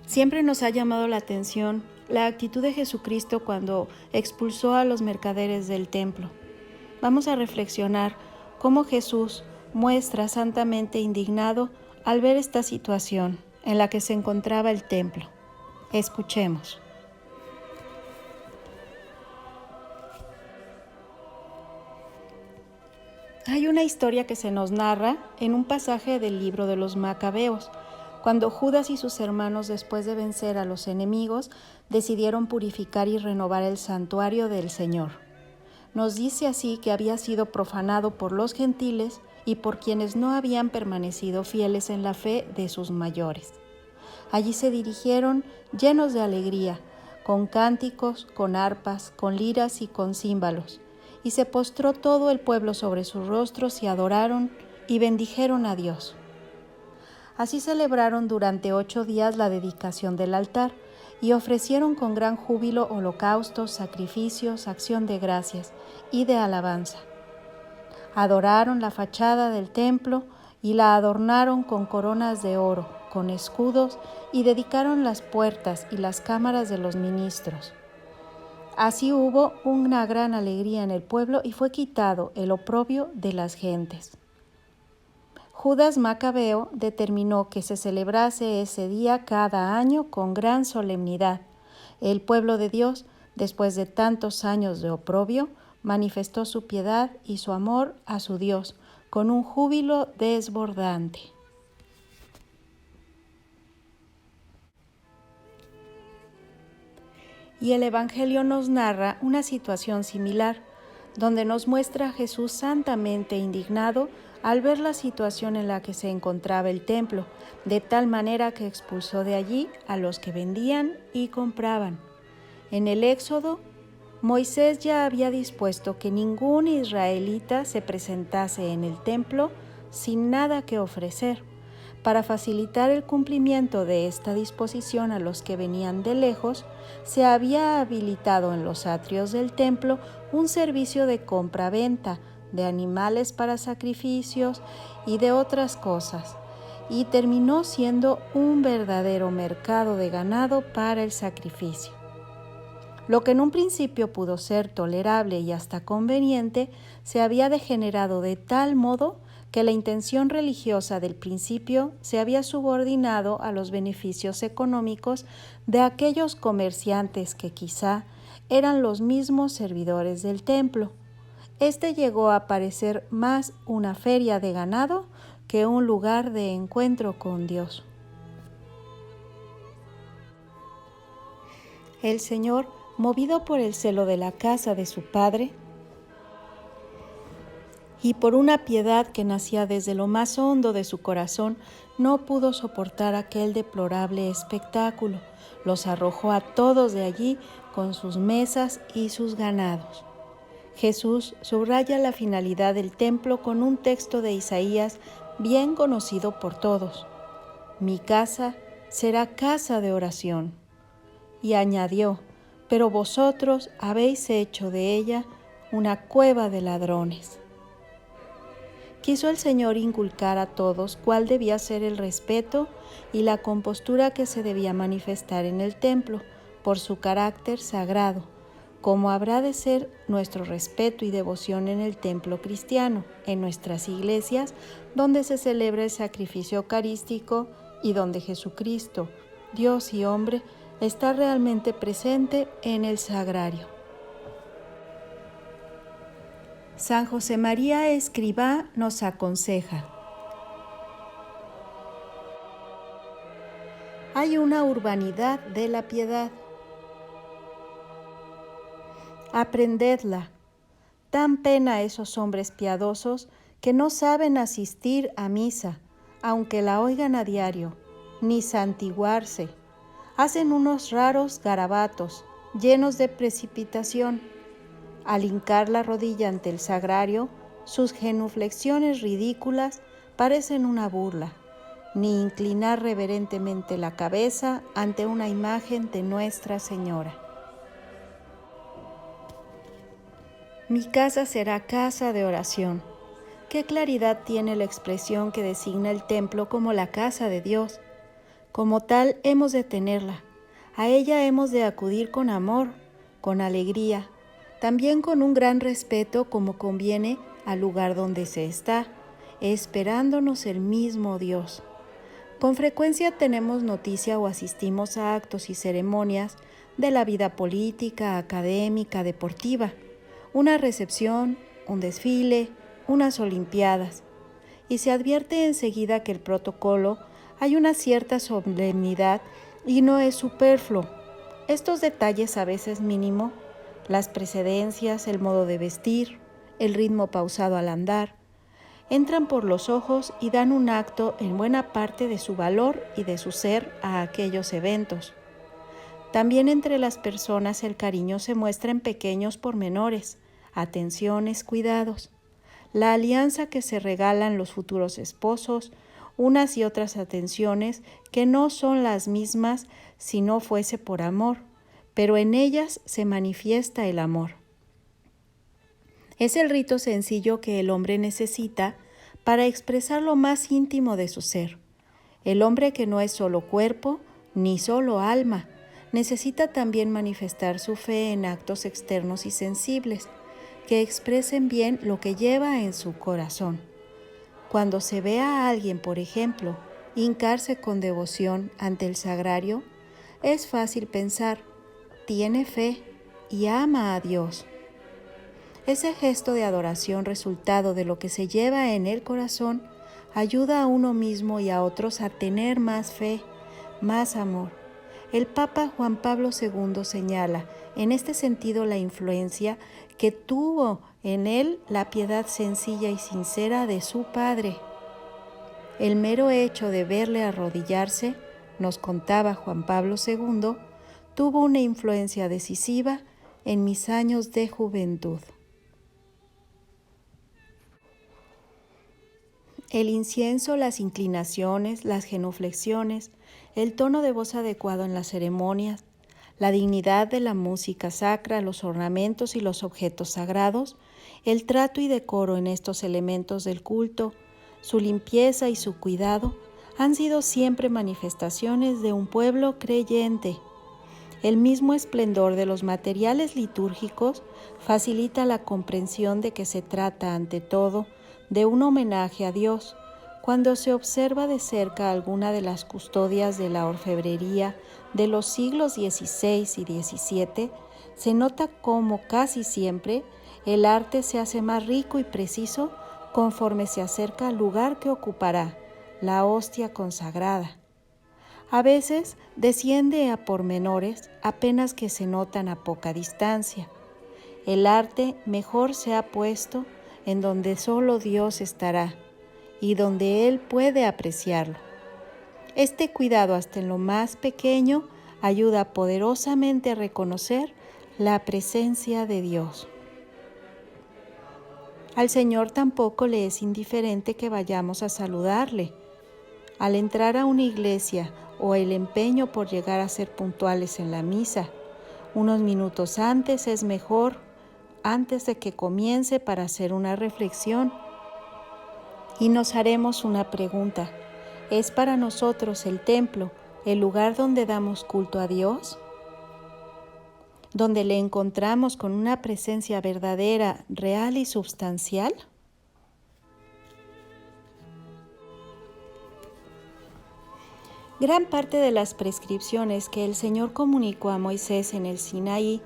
Siempre nos ha llamado la atención la actitud de Jesucristo cuando expulsó a los mercaderes del templo. Vamos a reflexionar cómo Jesús muestra santamente indignado al ver esta situación en la que se encontraba el templo. Escuchemos. Hay una historia que se nos narra en un pasaje del libro de los Macabeos, cuando Judas y sus hermanos, después de vencer a los enemigos, decidieron purificar y renovar el santuario del Señor. Nos dice así que había sido profanado por los gentiles y por quienes no habían permanecido fieles en la fe de sus mayores. Allí se dirigieron llenos de alegría, con cánticos, con arpas, con liras y con címbalos, y se postró todo el pueblo sobre sus rostros y adoraron y bendijeron a Dios. Así celebraron durante 8 días la dedicación del altar y ofrecieron con gran júbilo holocaustos, sacrificios, acción de gracias y de alabanza. Adoraron la fachada del templo y la adornaron con coronas de oro, con escudos, y dedicaron las puertas y las cámaras de los ministros. Así hubo una gran alegría en el pueblo y fue quitado el oprobio de las gentes. Judas Macabeo determinó que se celebrase ese día cada año con gran solemnidad. El pueblo de Dios, después de tantos años de oprobio, manifestó su piedad y su amor a su Dios con un júbilo desbordante. Y el Evangelio nos narra una situación similar, donde nos muestra a Jesús santamente indignado al ver la situación en la que se encontraba el templo, de tal manera que expulsó de allí a los que vendían y compraban. En el Éxodo, Moisés ya había dispuesto que ningún israelita se presentase en el templo sin nada que ofrecer. Para facilitar el cumplimiento de esta disposición a los que venían de lejos, se había habilitado en los atrios del templo un servicio de compra-venta de animales para sacrificios y de otras cosas, y terminó siendo un verdadero mercado de ganado para el sacrificio. Lo que en un principio pudo ser tolerable y hasta conveniente, se había degenerado de tal modo que la intención religiosa del principio se había subordinado a los beneficios económicos de aquellos comerciantes que quizá eran los mismos servidores del templo. Este llegó a parecer más una feria de ganado que un lugar de encuentro con Dios. El Señor, movido por el celo de la casa de su Padre, y por una piedad que nacía desde lo más hondo de su corazón, no pudo soportar aquel deplorable espectáculo. Los arrojó a todos de allí con sus mesas y sus ganados. Jesús subraya la finalidad del templo con un texto de Isaías bien conocido por todos: «Mi casa será casa de oración». Y añadió: «Pero vosotros habéis hecho de ella una cueva de ladrones». Quiso el Señor inculcar a todos cuál debía ser el respeto y la compostura que se debía manifestar en el templo por su carácter sagrado, como habrá de ser nuestro respeto y devoción en el templo cristiano, en nuestras iglesias, donde se celebra el sacrificio eucarístico y donde Jesucristo, Dios y hombre, está realmente presente en el sagrario. San José María Escrivá nos aconseja: hay una urbanidad de la piedad. Aprendedla. Dan pena a esos hombres piadosos que no saben asistir a misa, aunque la oigan a diario, ni santiguarse. Hacen unos raros garabatos, llenos de precipitación. Al hincar la rodilla ante el sagrario, sus genuflexiones ridículas parecen una burla, ni inclinar reverentemente la cabeza ante una imagen de Nuestra Señora. Mi casa será casa de oración. ¿Qué claridad tiene la expresión que designa el templo como la casa de Dios? Como tal, hemos de tenerla. A ella hemos de acudir con amor, con alegría, también con un gran respeto como conviene al lugar donde se está, esperándonos el mismo Dios. Con frecuencia tenemos noticia o asistimos a actos y ceremonias de la vida política, académica, deportiva, una recepción, un desfile, unas olimpiadas, y se advierte enseguida que el protocolo hay una cierta solemnidad y no es superfluo. Estos detalles a veces mínimo, las precedencias, el modo de vestir, el ritmo pausado al andar, entran por los ojos y dan un acto en buena parte de su valor y de su ser a aquellos eventos. También entre las personas el cariño se muestra en pequeños pormenores, atenciones, cuidados. La alianza que se regalan los futuros esposos, unas y otras atenciones que no son las mismas si no fuese por amor, pero en ellas se manifiesta el amor. Es el rito sencillo que el hombre necesita para expresar lo más íntimo de su ser. El hombre que no es solo cuerpo ni solo alma, necesita también manifestar su fe en actos externos y sensibles, que expresen bien lo que lleva en su corazón. Cuando se ve a alguien, por ejemplo, hincarse con devoción ante el sagrario, es fácil pensar, tiene fe y ama a Dios. Ese gesto de adoración resultado de lo que se lleva en el corazón ayuda a uno mismo y a otros a tener más fe, más amor. El Papa Juan Pablo II señala en este sentido la influencia que tuvo en él la piedad sencilla y sincera de su padre. El mero hecho de verle arrodillarse, nos contaba Juan Pablo II, tuvo una influencia decisiva en mis años de juventud. El incienso, las inclinaciones, las genuflexiones, el tono de voz adecuado en las ceremonias, la dignidad de la música sacra, los ornamentos y los objetos sagrados, el trato y decoro en estos elementos del culto, su limpieza y su cuidado, han sido siempre manifestaciones de un pueblo creyente. El mismo esplendor de los materiales litúrgicos facilita la comprensión de que se trata, ante todo, de un homenaje a Dios. Cuando se observa de cerca alguna de las custodias de la orfebrería de los siglos XVI y XVII, se nota cómo casi siempre el arte se hace más rico y preciso conforme se acerca al lugar que ocupará, la hostia consagrada. A veces desciende a pormenores apenas que se notan a poca distancia. El arte mejor se ha puesto en donde solo Dios estará y donde Él puede apreciarlo. Este cuidado hasta en lo más pequeño ayuda poderosamente a reconocer la presencia de Dios. Al Señor tampoco le es indiferente que vayamos a saludarle. Al entrar a una iglesia o el empeño por llegar a ser puntuales en la misa, unos minutos antes es mejor, antes de que comience, para hacer una reflexión. Y nos haremos una pregunta: ¿es para nosotros el templo el lugar donde damos culto a Dios? ¿Donde le encontramos con una presencia verdadera, real y substancial? Gran parte de las prescripciones que el Señor comunicó a Moisés en el Sinaí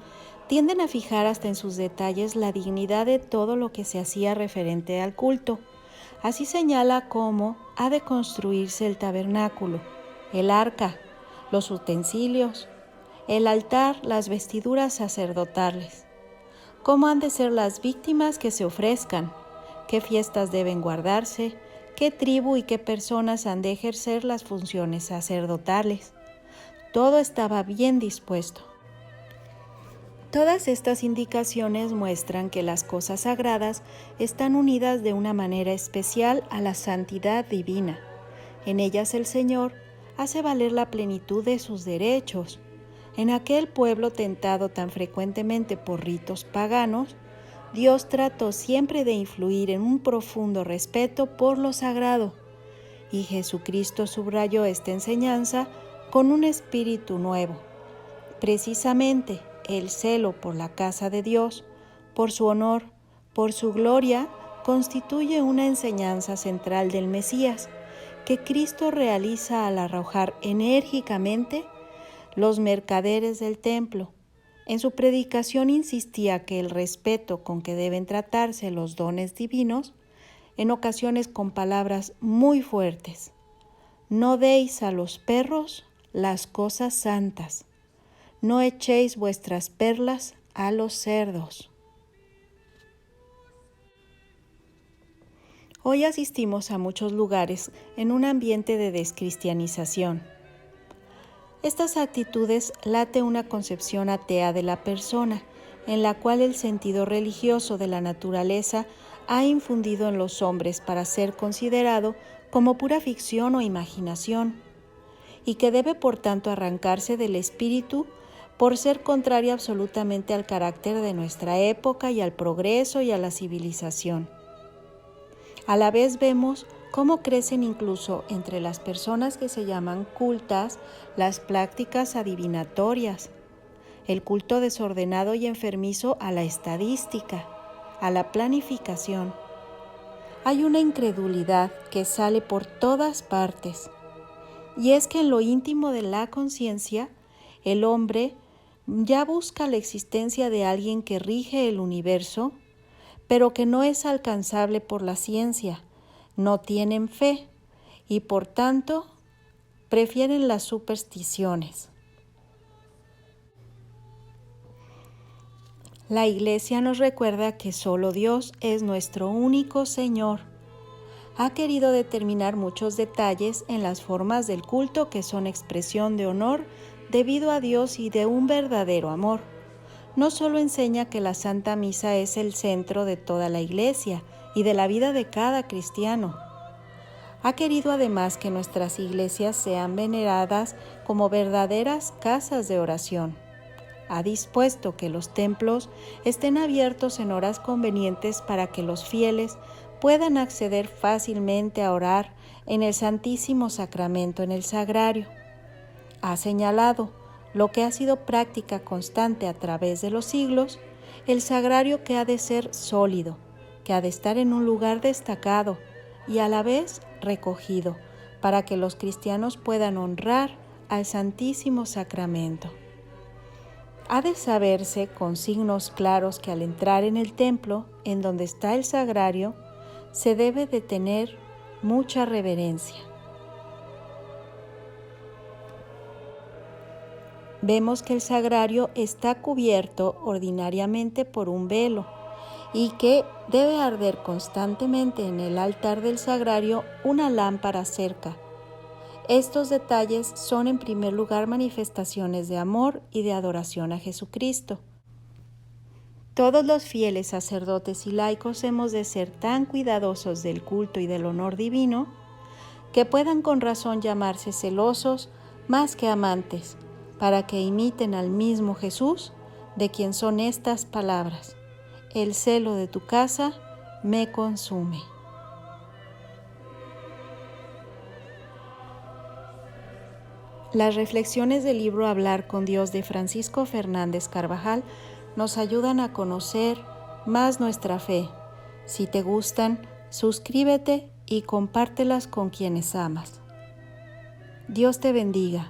tienden a fijar hasta en sus detalles la dignidad de todo lo que se hacía referente al culto. Así señala cómo ha de construirse el tabernáculo, el arca, los utensilios, el altar, las vestiduras sacerdotales, cómo han de ser las víctimas que se ofrezcan, qué fiestas deben guardarse, qué tribu y qué personas han de ejercer las funciones sacerdotales. Todo estaba bien dispuesto. Todas estas indicaciones muestran que las cosas sagradas están unidas de una manera especial a la santidad divina. En ellas el Señor hace valer la plenitud de sus derechos. En aquel pueblo tentado tan frecuentemente por ritos paganos, Dios trató siempre de influir en un profundo respeto por lo sagrado, y Jesucristo subrayó esta enseñanza con un espíritu nuevo. Precisamente el celo por la casa de Dios, por su honor, por su gloria, constituye una enseñanza central del Mesías, que Cristo realiza al arrojar enérgicamente los mercaderes del templo. En su predicación insistía que el respeto con que deben tratarse los dones divinos, en ocasiones con palabras muy fuertes: no deis a los perros las cosas santas, no echéis vuestras perlas a los cerdos. Hoy asistimos a muchos lugares en un ambiente de descristianización. Estas actitudes late una concepción atea de la persona, en la cual el sentido religioso de la naturaleza ha infundido en los hombres para ser considerado como pura ficción o imaginación, y que debe por tanto arrancarse del espíritu por ser contraria absolutamente al carácter de nuestra época y al progreso y a la civilización. A la vez vemos cómo crecen incluso entre las personas que se llaman cultas las prácticas adivinatorias, el culto desordenado y enfermizo a la estadística, a la planificación. Hay una incredulidad que sale por todas partes, y es que en lo íntimo de la conciencia, el hombre ya busca la existencia de alguien que rige el universo, pero que no es alcanzable por la ciencia, no tienen fe y por tanto prefieren las supersticiones. La Iglesia nos recuerda que solo Dios es nuestro único Señor. Ha querido determinar muchos detalles en las formas del culto que son expresión de honor debido a Dios y de un verdadero amor. No solo enseña que la Santa Misa es el centro de toda la Iglesia y de la vida de cada cristiano. Ha querido además que nuestras iglesias sean veneradas como verdaderas casas de oración. Ha dispuesto que los templos estén abiertos en horas convenientes para que los fieles puedan acceder fácilmente a orar en el Santísimo Sacramento en el Sagrario. Ha señalado, lo que ha sido práctica constante a través de los siglos, el sagrario que ha de ser sólido, que ha de estar en un lugar destacado y a la vez recogido, para que los cristianos puedan honrar al Santísimo Sacramento. Ha de saberse con signos claros que al entrar en el templo, en donde está el sagrario, se debe de tener mucha reverencia. Vemos que el sagrario está cubierto ordinariamente por un velo y que debe arder constantemente en el altar del sagrario una lámpara cerca. Estos detalles son en primer lugar manifestaciones de amor y de adoración a Jesucristo. Todos los fieles sacerdotes y laicos hemos de ser tan cuidadosos del culto y del honor divino que puedan con razón llamarse celosos más que amantes, para que imiten al mismo Jesús, de quien son estas palabras: el celo de tu casa me consume. Las reflexiones del libro Hablar con Dios de Francisco Fernández Carvajal nos ayudan a conocer más nuestra fe. Si te gustan, suscríbete y compártelas con quienes amas. Dios te bendiga.